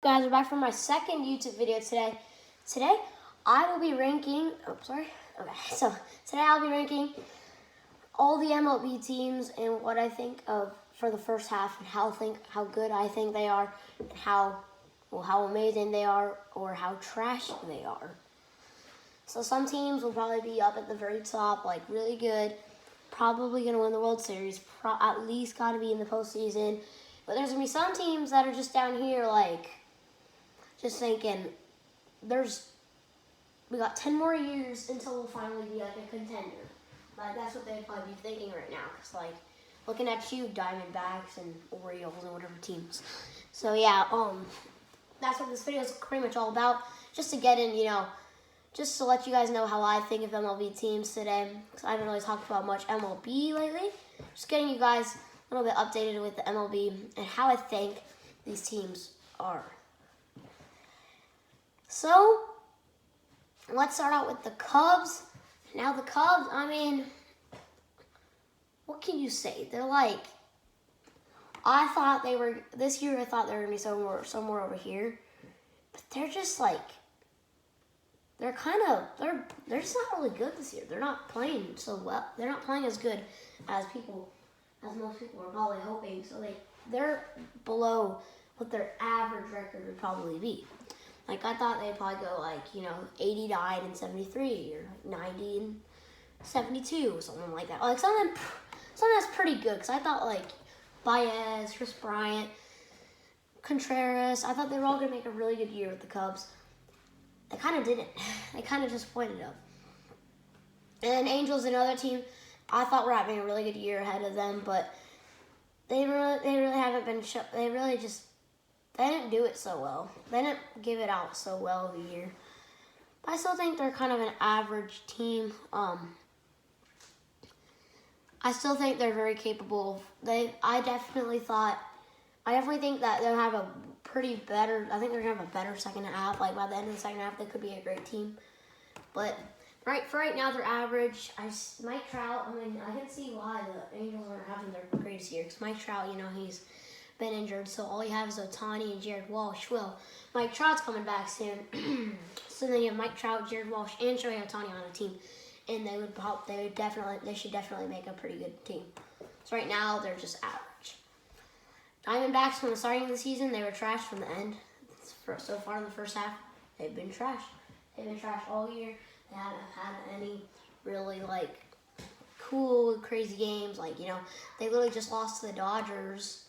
Guys, we're back for my second YouTube video today. Today, I will be ranking, so today I'll be ranking all the MLB teams and what I think of for the first half and how good I think they are and how amazing they are or how trash they are. So some teams will probably be up at the very top, like really good, probably going to win the World Series, at least got to be in the postseason. But there's going to be some teams that are just down here like, just thinking, we got 10 more years until we'll finally be like a contender. Like that's what they'd probably be thinking right now. Cause like looking at you, Diamondbacks and Orioles and whatever teams. So yeah, that's what this video is pretty much all about. Just to get in, just to let you guys know how I think of MLB teams today. Cause I haven't really talked about much MLB lately. Just getting you guys a little bit updated with the MLB and how I think these teams are. So, let's start out with the Cubs. Now the Cubs, what can you say? They're like, this year I thought they were going to be somewhere over here. But they're just like, they're just not really good this year. They're not playing so well. They're not playing as good as most people are probably hoping. So they're below what their average record would probably be. Like, I thought they'd probably go, 89 and 73, or 90 and 72, or something like that. Like, something that's pretty good, because I thought, Baez, Chris Bryant, Contreras, I thought they were all going to make a really good year with the Cubs. They kind of didn't. They kind of disappointed them. And Angels, another team, I thought were having a really good year ahead of them, but they really haven't been, they didn't do it so well. They didn't give it out so well of a year. But I still think they're kind of an average team. I still think they're very capable. I definitely think that they'll have I think they're going to have a better second half. Like, by the end of the second half, they could be a great team. But for right now, they're average. Mike Trout, I can see why the Angels aren't having their greatest year. Because Mike Trout, he's been injured, so all you have is Ohtani and Jared Walsh. Well, Mike Trout's coming back soon, so then you have Mike Trout, Jared Walsh, and Shohei Ohtani on a team, and they should definitely make a pretty good team. So right now they're just average. Diamondbacks, from the starting of the season, they were trash from the end. So far in the first half, they've been trash. They've been trash all year. They haven't had any really cool, crazy games. They literally just lost to the Dodgers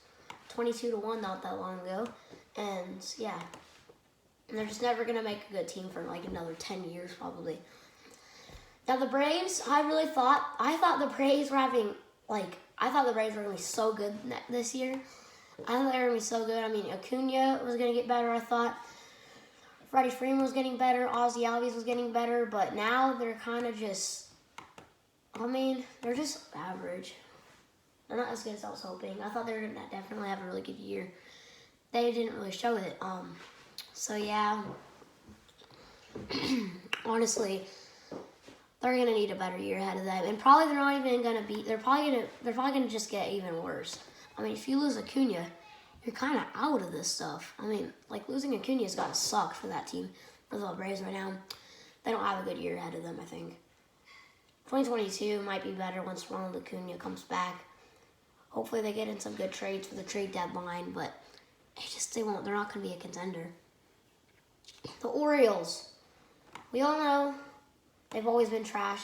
22-1 not that long ago, and yeah, they're just never gonna make a good team for another 10 years probably. Now the Braves, I thought the Braves were gonna be so good this year. I thought they were gonna be so good. Acuna was gonna get better. I thought Freddie Freeman was getting better. Ozzie Albies was getting better, but now they're kind of just, they're just average. They're not as good as I was hoping. I thought they were going to definitely have a really good year. They didn't really show it. So yeah, honestly, they're going to need a better year ahead of them. And probably they're not even going to be, they're probably going to just get even worse. If you lose Acuna, you're kind of out of this stuff. Losing Acuna's got to suck for that team, for the Braves right now. They don't have a good year ahead of them, I think. 2022 might be better once Ronald Acuna comes back. Hopefully they get in some good trades for the trade deadline, but they're not going to be a contender. The Orioles, we all know they've always been trash.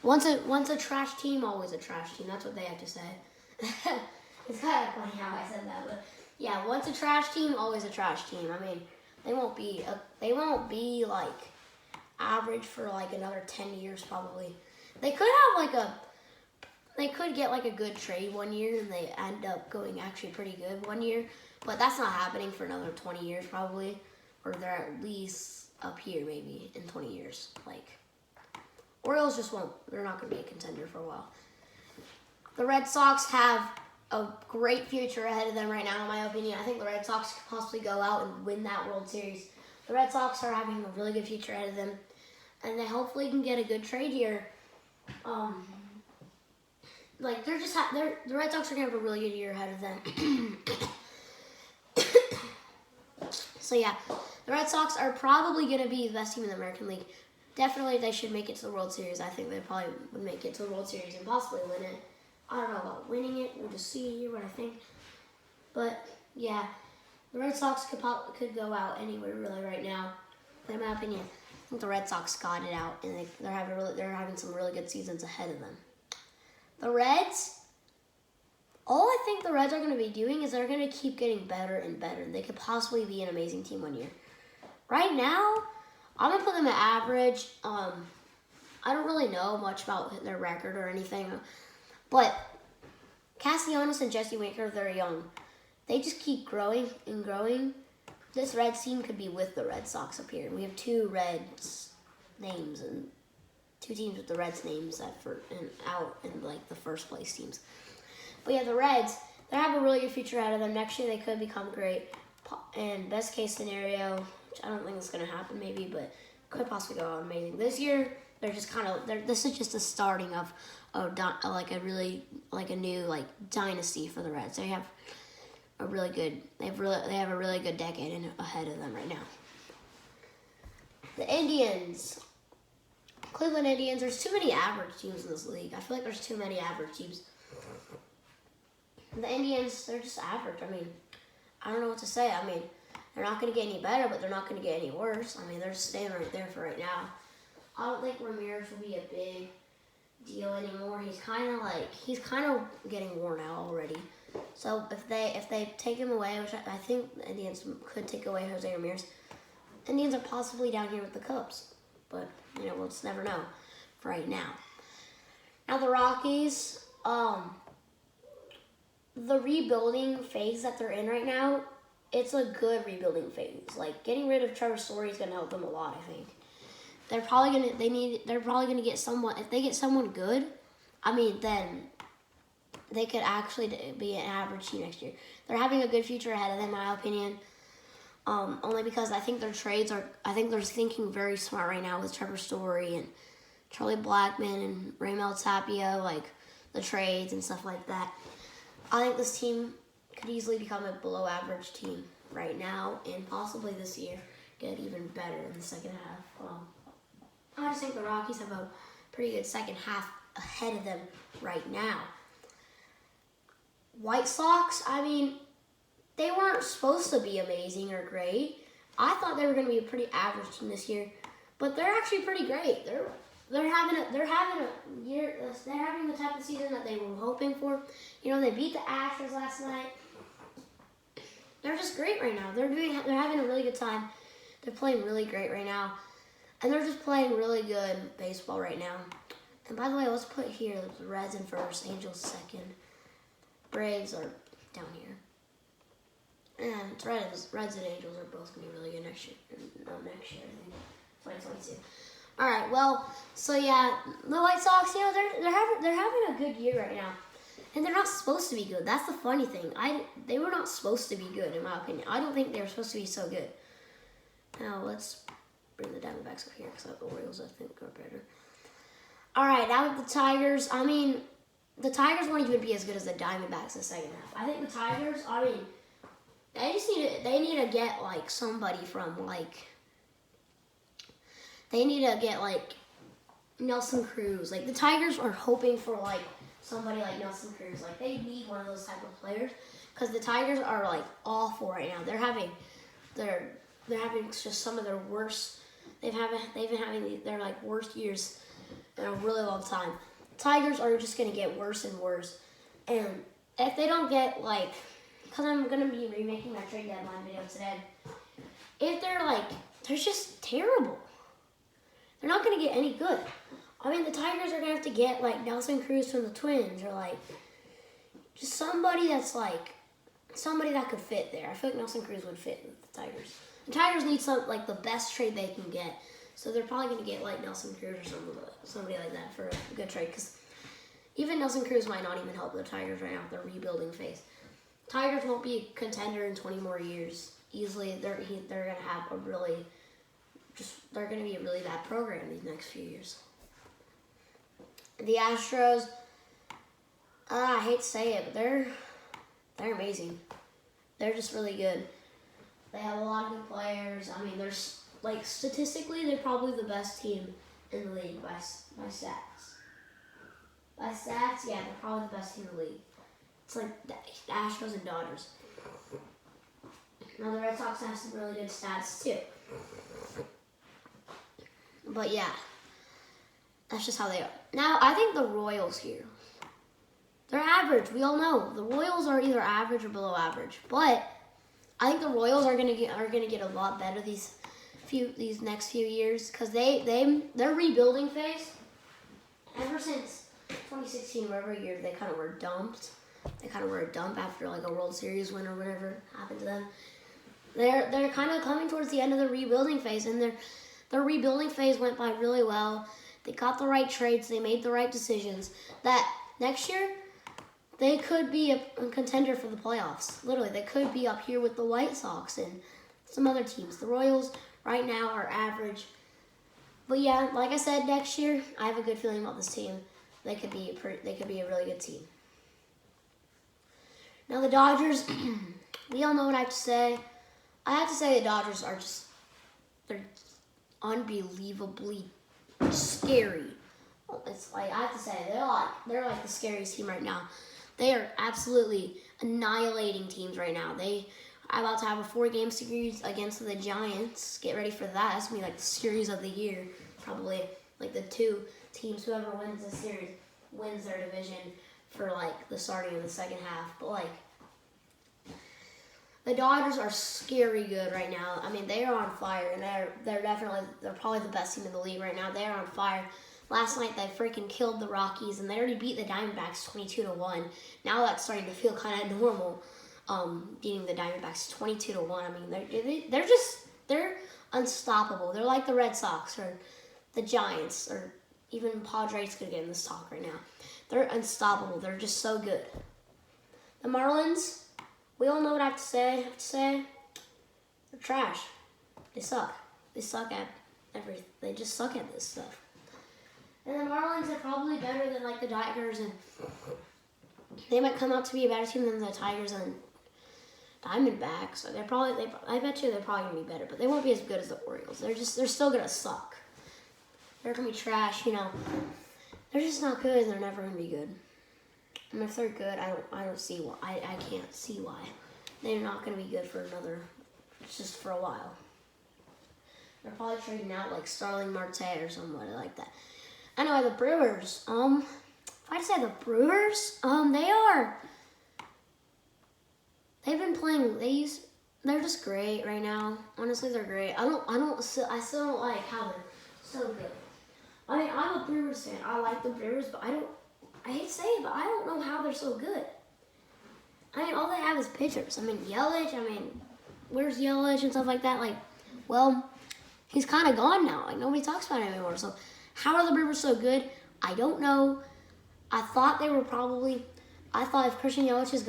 Once a trash team, always a trash team. That's what they have to say. It's kind of funny how I said that, but yeah, once a trash team, always a trash team. They won't be average for another 10 years probably. They could have They could get a good trade one year and they end up going actually pretty good one year. But that's not happening for another 20 years probably. Or they're at least up here maybe in 20 years. Orioles they're not going to be a contender for a while. The Red Sox have a great future ahead of them right now in my opinion. I think the Red Sox could possibly go out and win that World Series. The Red Sox are having a really good future ahead of them. And they hopefully can get a good trade here. The Red Sox are going to have a really good year ahead of them. So yeah, the Red Sox are probably going to be the best team in the American League. Definitely, they should make it to the World Series. I think they probably would make it to the World Series and possibly win it. I don't know about winning it. We'll just see here what I think. But yeah, the Red Sox could go out anywhere really right now. But in my opinion, I think the Red Sox got it out, and they're having some really good seasons ahead of them. The Reds. All I think the Reds are going to be doing is they're going to keep getting better and better. They could possibly be an amazing team one year. Right now, I'm going to put them at average. I don't really know much about their record or anything. But Castellanos and Jesse Winker, they're young. They just keep growing and growing. This Reds team could be with the Red Sox up here. We have two Reds names and two teams with the Reds names out in like the first place teams. But yeah, the Reds, they have a really good future ahead of them. Next year, they could become great. And best case scenario, which I don't think is going to happen maybe, but could possibly go out amazing. This year, they're just this is just the starting of a new dynasty for the Reds. They have a really good decade ahead of them right now. The Indians. Cleveland Indians, there's too many average teams in this league. I feel like there's too many average teams. The Indians, they're just average. I mean, I don't know what to say. I mean, they're not going to get any better, but they're not going to get any worse. I mean, they're just staying right there for right now. I don't think Ramirez will be a big deal anymore. He's kind of getting worn out already. So if they take him away, which I think the Indians could take away Jose Ramirez, Indians are possibly down here with the Cubs. But, we'll just never know for right now. Now the Rockies, the rebuilding phase that they're in right now, it's a good rebuilding phase. Like, getting rid of Trevor Story is gonna help them a lot, I think. They're probably gonna get someone. If they get someone good, then they could actually be an average team next year. They're having a good future ahead of them, in my opinion. Only because I think they're thinking very smart right now with Trevor Story and Charlie Blackmon and Raymel Tapia, like the trades and stuff like that. I think this team could easily become a below average team right now and possibly this year get even better in the second half. I just think the Rockies have a pretty good second half ahead of them right now. White Sox, they weren't supposed to be amazing or great. I thought they were going to be a pretty average team this year, but they're actually pretty great. They're having the type of season that they were hoping for. They beat the Astros last night. They're just great right now. They're having a really good time. They're playing really great right now, and they're just playing really good baseball right now. And by the way, let's put here the Reds in first, Angels second, Braves are down here. And Reds and Angels are both going to be really good next year. No, next year, I think. 2022. All right, well, so yeah, the White Sox, they're having a good year right now. And they're not supposed to be good. That's the funny thing. They were not supposed to be good, in my opinion. I don't think they were supposed to be so good. Now, let's bring the Diamondbacks up here because the Orioles, I think, are better. All right, now with the Tigers, the Tigers won't even be as good as the Diamondbacks in the second half. I think the Tigers, they need to get, somebody from, they need to get, Nelson Cruz. The Tigers are hoping for, somebody like Nelson Cruz. They need one of those type of players because the Tigers are, awful right now. They're having just some of their worst, they've been having their, worst years in a really long time. Tigers are just going to get worse and worse. And if they don't get, because I'm going to be remaking my trade deadline video today, if they're just terrible. They're not going to get any good. The Tigers are going to have to get, Nelson Cruz from the Twins or, just somebody that's, somebody that could fit there. I feel like Nelson Cruz would fit with the Tigers. The Tigers need the best trade they can get. So they're probably going to get, Nelson Cruz or somebody like that for a good trade. Because even Nelson Cruz might not even help the Tigers right now with their rebuilding phase. Tigers won't be a contender in 20 more years. Easily, they're going to have they're going to be a really bad program these next few years. The Astros, I hate to say it, but they're amazing. They're just really good. They have a lot of good players. I mean, there's like statistically, they're probably the best team in the league by stats. By stats, yeah, they're probably the best team in the league. It's like the Astros and Dodgers. Now the Red Sox have some really good stats too. But yeah, that's just how they are. Now I think the Royals here, they're average. We all know the Royals are either average or below average. But I think the Royals are gonna get a lot better these next few years because their rebuilding phase ever since 2016, whatever year they kind of were dumped. They kind of were a dump after like a World Series win or whatever happened to them. They're kind of coming towards the end of the rebuilding phase, and their rebuilding phase went by really well. They got the right trades. They made the right decisions. That next year, they could be a contender for the playoffs. Literally, they could be up here with the White Sox and some other teams. The Royals right now are average. But yeah, like I said, next year, I have a good feeling about this team. They could be a really good team. Now the Dodgers, we all know what I have to say. I have to say the Dodgers are they're unbelievably scary. It's like I have to say they're like the scariest team right now. They are absolutely annihilating teams right now. They are about to have a 4-game series against the Giants. Get ready for that. That's gonna be like the series of the year, probably. Like the two teams, whoever wins the series wins their division for like the starting of the second half. But like the Dodgers are scary good right now. I mean, they are on fire, and they're probably the best team in the league right now. They are on fire. Last night they freaking killed the Rockies, and they already beat the Diamondbacks 22-1. Now that's starting to feel kind of normal. Beating the Diamondbacks 22-1. I mean, they're unstoppable. They're like the Red Sox or the Giants or even Padres could get in this talk right now. They're unstoppable. They're just so good. The Marlins, we all know what I have to say. They're trash. They suck. They suck at everything. They just suck at this stuff. And the Marlins are probably better than like the Tigers, and they might come out to be a better team than the Tigers and Diamondbacks. So I bet you they're probably gonna be better, but they won't be as good as the Orioles. They're still gonna suck. They're gonna be trash, you know. They're just not good, and they're never gonna be good. And if they're good, I don't see why. I can't see why they're not gonna be good for just for a while. They're probably trading out like Starling Marte or somebody like that. Anyway, the Brewers. If I'd say the Brewers, they've been playing. They're just great right now. Honestly, they're great. I still don't like how they're so good. I mean, I'm a Brewers fan. I like the Brewers, but I hate to say it, but I don't know how they're so good. I mean, all they have is pitchers. I mean, Yelich. I mean, where's Yelich and stuff like that? Like, well, he's kind of gone now. Like, nobody talks about him anymore. So, how are the Brewers so good? I don't know. I thought if Christian Yelich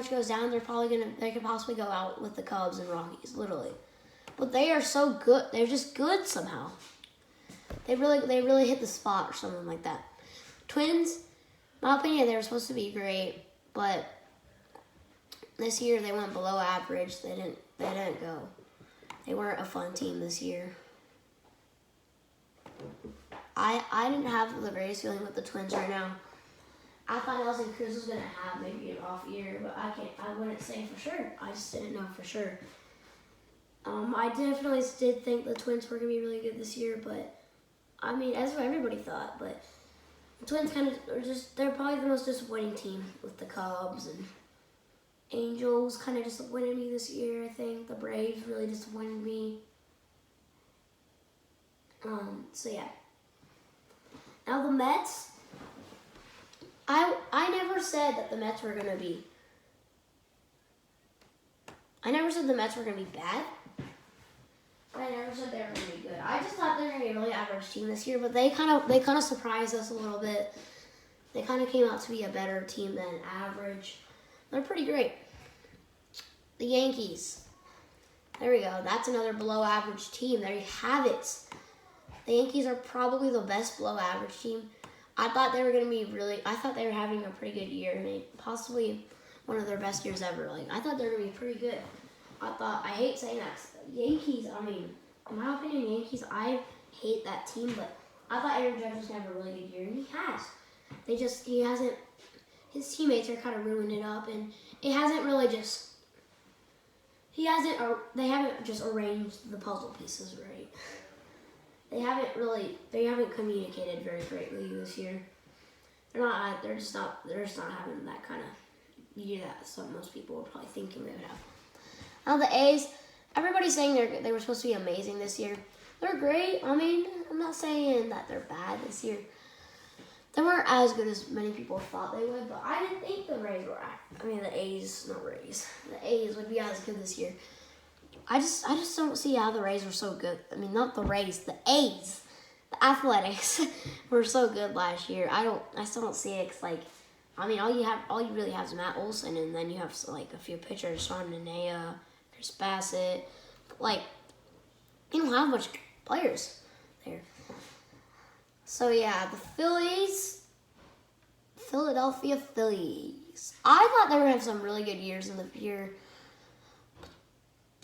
goes down, they could possibly go out with the Cubs and Rockies, literally. But they are so good. They're just good somehow. They really hit the spot or something like that. Twins, in my opinion, they were supposed to be great, but this year they went below average. They didn't go. They weren't a fun team this year. I didn't have the greatest feeling with the Twins right now. I thought Nelson Cruz was gonna have maybe an off year, but I wouldn't say for sure. I just didn't know for sure. I definitely did think the Twins were gonna be really good this year, but I mean, that's what everybody thought. But the Twins they're probably the most disappointing team with the Cubs and Angels kind of disappointed me this year. I think the Braves really disappointed me. So yeah. Now the Mets, I never said that the Mets were gonna be. I never said the Mets were gonna be bad, but I never said they were gonna be good. I just thought they were gonna be a really average team this year, but they kind of surprised us a little bit. They kind of came out to be a better team than average. They're pretty great. The Yankees. There we go. That's another below average team. There you have it. The Yankees are probably the best below average team. I thought they were having a pretty good year, and possibly one of their best years ever. Like, I thought they were going to be pretty good. I hate saying that. Yankees, I mean, in my opinion, Yankees, I hate that team, but I thought Aaron Judge was going to have a really good year, and he has. He hasn't, his teammates are kind of ruined it up, and it hasn't really just, they haven't just arranged the puzzle pieces right. They haven't communicated very greatly this year. They're just not having that kind of year that most people were probably thinking they would have. Now the A's, everybody's saying they were supposed to be amazing this year. They're great. I mean, I'm not saying that they're bad this year. They weren't as good as many people thought they would, but I didn't think the Rays were. The A's, not Rays. The A's would be as good this year. I just don't see how the Rays were so good. I mean, not the Rays, the A's, the Athletics were so good last year. I still don't see it. 'Cause all you really have is Matt Olson, and then you have a few pitchers, Sean Manaea, Chris Bassett. You don't have much players there. So yeah, the Philadelphia Phillies. I thought they were gonna have some really good years in the year.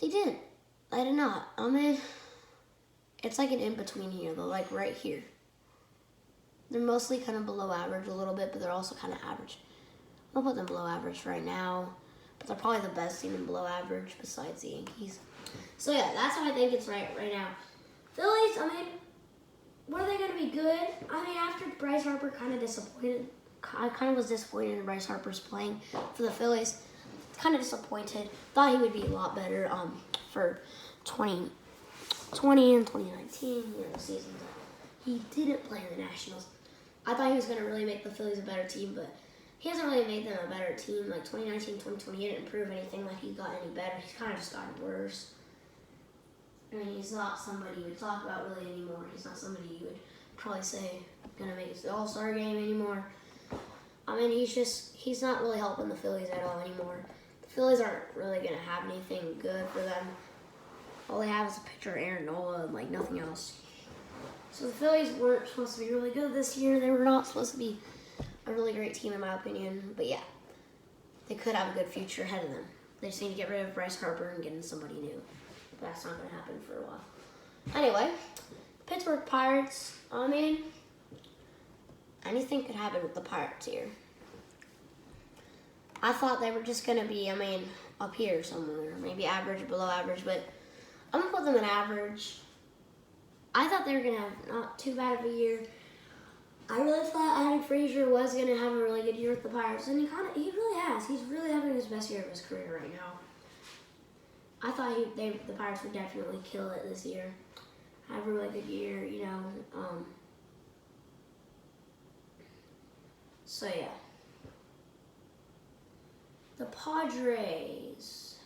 They didn't. They did not. It's like an in-between here. They're right here. They're mostly kind of below average a little bit, but they're also kind of average. I'll put them below average right now, but they're probably the best team in below average besides the Yankees. So yeah, that's how I think it's right now. Phillies, were they going to be good? After Bryce Harper kind of disappointed, I kind of was disappointed in Bryce Harper's playing for the Phillies. Kind of disappointed. Thought he would be a lot better for 2020 and 2019 seasons. He didn't play in the Nationals. I thought he was going to really make the Phillies a better team, but he hasn't really made them a better team. 2019, 2020, he didn't improve anything he got any better. He's kind of just gotten worse. He's not somebody you would talk about really anymore. He's not somebody you would probably say going to make it to the All-Star game anymore. He's not really helping the Phillies at all anymore. The Phillies aren't really going to have anything good for them. All they have is a pitcher, Aaron Nola, and nothing else. So the Phillies weren't supposed to be really good this year. They were not supposed to be a really great team in my opinion. But yeah, they could have a good future ahead of them. They just need to get rid of Bryce Harper and get in somebody new. But that's not going to happen for a while. Anyway, Pittsburgh Pirates, anything could happen with the Pirates here. I thought they were just going to be, up here somewhere. Maybe average, below average, but I'm going to put them in average. I thought they were going to have not too bad of a year. I really thought Adam Frazier was going to have a really good year with the Pirates, and he really has. He's really having his best year of his career right now. I thought the Pirates would definitely kill it this year. Have a really good year, So yeah. The Padres.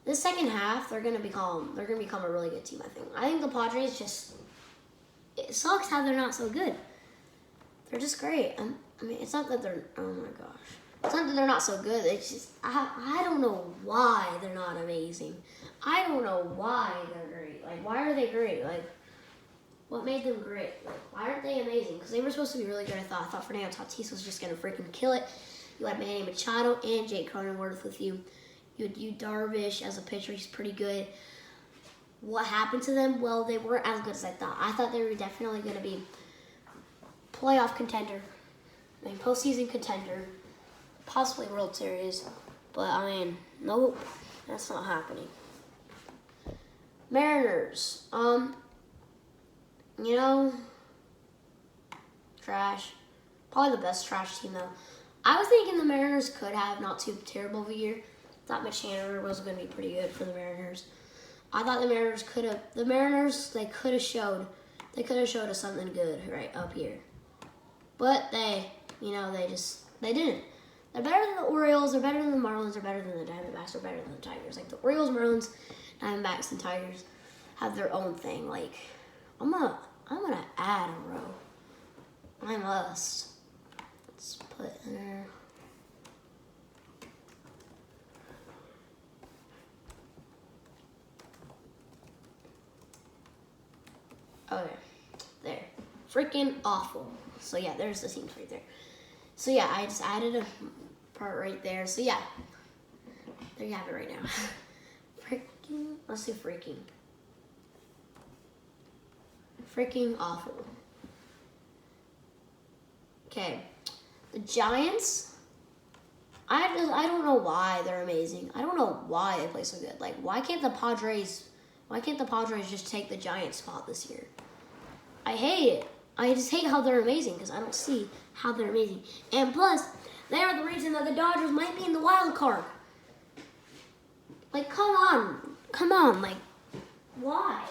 This second half they're gonna become a really good team. I think the Padres it sucks how they're not so good. They're just great. It's not that they're, oh my gosh. It's not that they're not so good. It's just, I don't know why they're not amazing. I don't know why they're great. Why are they great? What made them great? Why aren't they amazing? Because they were supposed to be really good, I thought Fernando Tatis was just going to freaking kill it. You had Manny Machado and Jake Cronenworth with you. You had Yu Darvish as a pitcher. He's pretty good. What happened to them? Well, they weren't as good as I thought. I thought they were definitely going to be playoff contender. Postseason contender. Possibly World Series. But, nope. That's not happening. Mariners. Trash. Probably the best trash team, though. I was thinking the Mariners could have not too terrible of a year. Thought Mitch Haniger was going to be pretty good for the Mariners. I thought the Mariners could have showed us something good right up here. But they didn't. They're better than the Orioles, they're better than the Marlins, they're better than the Diamondbacks, they're better than the Tigers. The Orioles, Marlins, Diamondbacks, and Tigers have their own thing. I'm gonna add a row. I must. Let's put there. Okay, there. Freaking awful. So yeah, there's the teams right there. So yeah, I just added a part right there. So yeah, there you have it right now. Freaking, let's do freaking. Freaking awful. Okay, the Giants. I don't know why they're amazing. I don't know why they play so good. Like, why can't the Padres just take the Giants spot this year? I hate it. I just hate how they're amazing because I don't see how they're amazing. And plus, they are the reason that the Dodgers might be in the wild card. Like, come on. Like, why?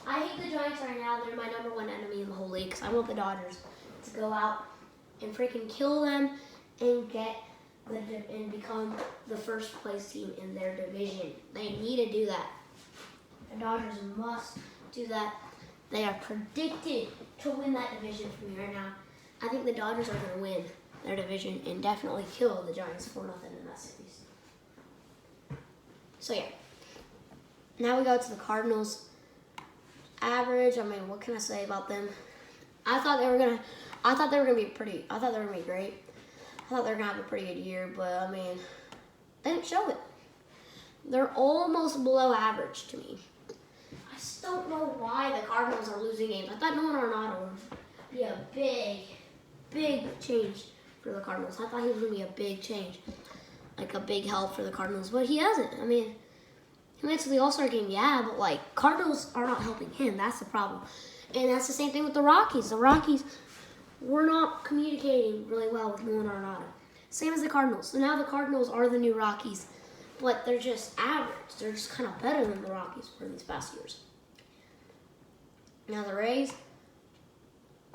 I hate the Giants right now. They're my number one enemy in the whole league because I want the Dodgers to go out and freaking kill them and and become the first place team in their division. They need to do that. The Dodgers must do that. They are predicted to win that division for me right now. I think the Dodgers are going to win their division and definitely kill the Giants 4-0 in that series. So yeah. Now we go to the Cardinals. Average. I mean, what can I say about them? I thought they were gonna be great. I thought they were gonna have a pretty good year, but I mean, they didn't show it. They're almost below average to me. I just don't know why the Cardinals are losing games. I thought Nolan Arenado would be a big change for the Cardinals. I thought he was gonna be a big change, like a big help for the Cardinals, but he hasn't. I mean, he went to the All-Star game, yeah, but like Cardinals are not helping him. That's the problem, and that's the same thing with the Rockies. The Rockies were not communicating really well with Nolan Arenado. Same as the Cardinals. So now the Cardinals are the new Rockies, but they're just average. They're just kind of better than the Rockies for these past years. Now the Rays,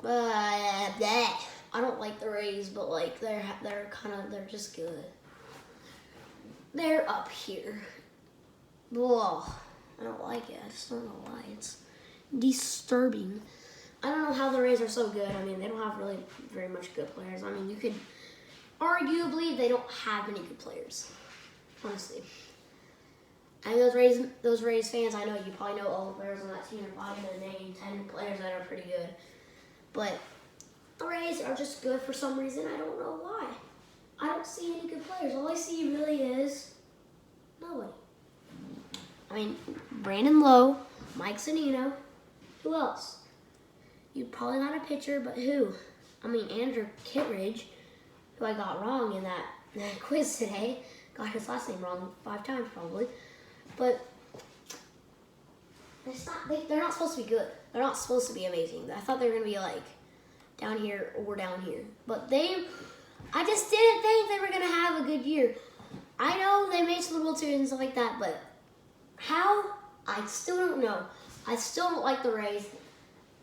I don't like the Rays, but like they're just good. They're up here. Whoa, I don't like it. I just don't know why. It's disturbing. I don't know how the Rays are so good. I mean, they don't have really very much good players. I mean, you could arguably they don't have any good players, honestly. And those Rays fans, I know you probably know all the players on that team. You're probably going to name 10 players that are pretty good. But the Rays are just good for some reason. I don't know why. I don't see any good players. All I see really is nobody. I mean, Brandon Lowe, Mike Zunino. Who else? You probably got a pitcher, but who? I mean, Andrew Kittredge, who I got wrong in that quiz today. Got his last name wrong 5 times probably. But they're not supposed to be good. They're not supposed to be amazing. I thought they were going to be like down here or down here. But I just didn't think they were going to have a good year. I know they made the World Series and stuff like that, but how? I still don't know. I still don't like the Rays,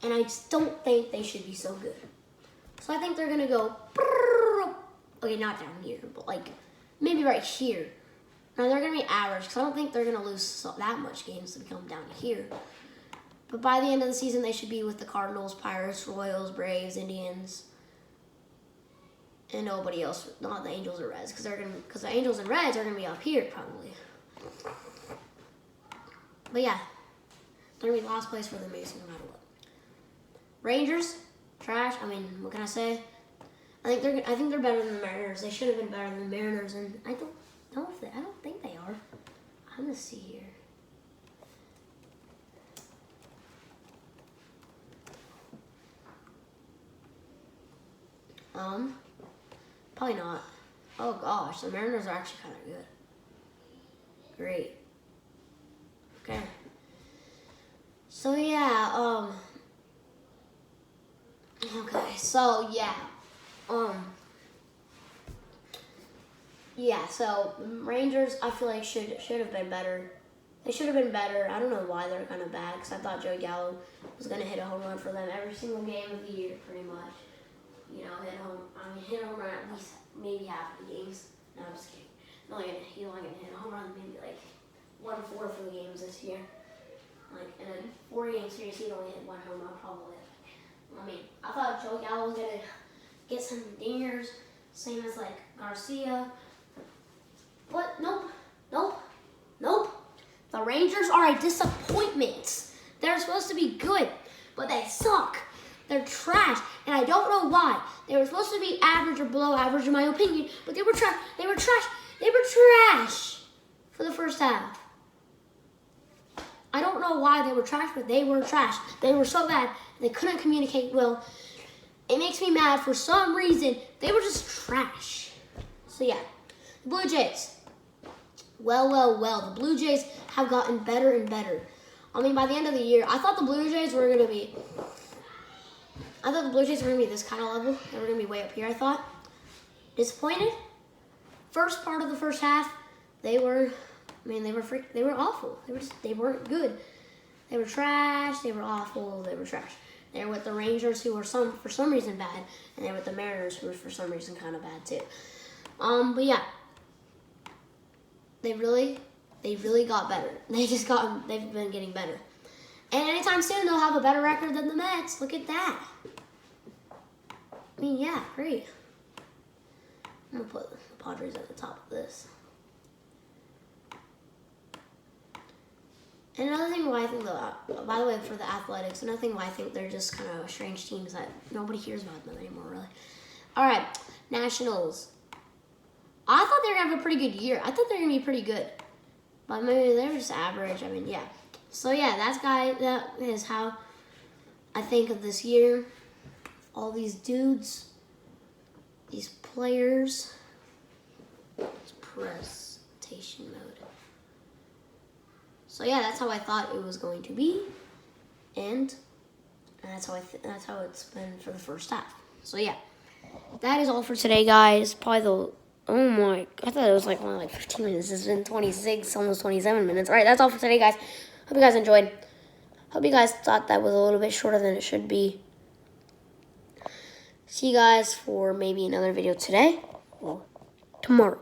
and I just don't think they should be so good. So I think they're going to go, okay, not down here, but like maybe right here. Now they're going to be average because I don't think they're going to lose that much games to become down here. But by the end of the season, they should be with the Cardinals, Pirates, Royals, Braves, Indians, and nobody else. Not the Angels or Reds because the Angels and Reds are going to be up here probably. But yeah, they're going to be last place for the Mason no matter what. Rangers, trash. I mean, what can I say? I think they're better than the Mariners. They should have been better than the Mariners, and I don't think they are. I'm gonna see here. Probably not. Oh gosh, the Mariners are actually kind of good. Great. Okay. So yeah, okay, so yeah. Yeah, so Rangers, I feel like should have been better. They should have been better. I don't know why they're kind of bad, because I thought Joey Gallo was going to hit a home run for them every single game of the year, pretty much. You know, hit a home run at least maybe half of the games. No, I'm just kidding. He's only going to hit a home run maybe like 1/4 of the games this year. Like in a 4-game series, he'd only hit 1 home run probably. I mean, I thought Joey Gallo was going to get some dingers, same as like Garcia. But nope. The Rangers are a disappointment. They're supposed to be good, but they suck. They're trash, and I don't know why. They were supposed to be average or below average, in my opinion, but they were trash. They were trash. They were trash for the first half. I don't know why they were trash, but they were trash. They were so bad. They couldn't communicate well. It makes me mad for some reason. They were just trash. So, yeah. The Blue Jays. Well. The Blue Jays have gotten better and better. I mean, by the end of the year, I thought the Blue Jays were going to be this kind of level. They were going to be way up here, I thought. Disappointed. First part of the first half, they were awful. They weren't good. They were trash. They were awful. They were trash. They were with the Rangers, who were for some reason bad, and they were with the Mariners, who were for some reason kind of bad too. But yeah, they really got better. They've been getting better, and anytime soon they'll have a better record than the Mets. Look at that. I mean, yeah, great. I'm gonna put the Padres at the top of this. And another thing why I think, by the way, for the Athletics, another thing why I think they're just kind of a strange team is that nobody hears about them anymore, really. All right, Nationals. I thought they were going to have a pretty good year. I thought they were going to be pretty good. But maybe they were just average. I mean, yeah. So, yeah, that is how I think of this year. All these dudes, these players. It's presentation mode. So yeah, that's how I thought it was going to be, and that's how it's been for the first half. So yeah, that is all for today, guys. Probably I thought it was like only 15 minutes. It's been 26, almost 27 minutes. All right, that's all for today, guys. Hope you guys enjoyed. Hope you guys thought that was a little bit shorter than it should be. See you guys for maybe another video today or tomorrow.